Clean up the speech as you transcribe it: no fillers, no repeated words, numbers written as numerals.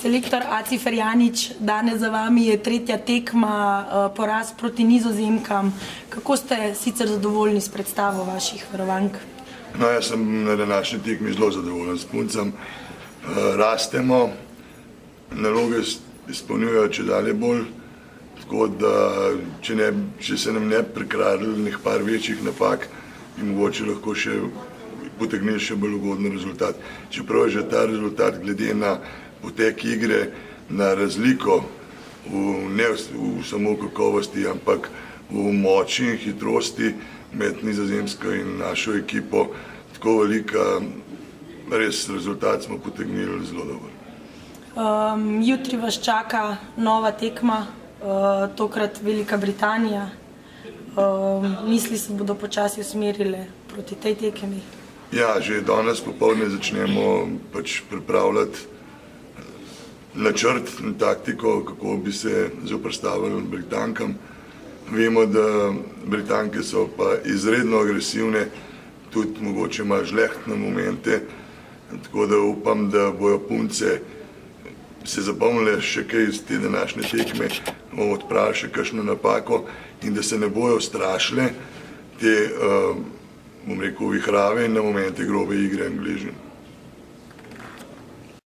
Selektor Aci Ferjanič, danes za vami je tretja tekma, poraz proti Nizozemkam. Kako ste sicer zadovoljni s predstavo vaših varovank? No, jaz sem na današnji tekmi zelo zadovoljen s puncem. Rastemo, naloge izpolnjujejo čedalje bolj, tako da če se nam ne prikradli nekaj par večjih napak, bi mogoče lahko še potegnili še bolj ugoden rezultat. Čeprav je že ta rezultat glede na potek igre, na razliko ne v samo kakovosti, ampak v moči in hitrosti med Nizozemsko in našo ekipo tako velika, res rezultat smo potegnili zelo dober. Jutri vas čaka nova tekma, tokrat Velika Britanija. Misli se bodo počasi usmerile proti tej tekmi? Ja, že danes popoldne začnemo pripravljati načrt in taktiko, kako bi se zoperstavili Britankam. Vemo, da Britanke so pa izredno agresivne, tudi mogoče malo žlehtne momente, tako da upam, da bojo punce se zapomnile še kaj iz te današnje tekme, bomo odpravili še kakšno napako in da se ne bojo strašile te, bom rekel, vihrave in na momente grobe igre Angležev.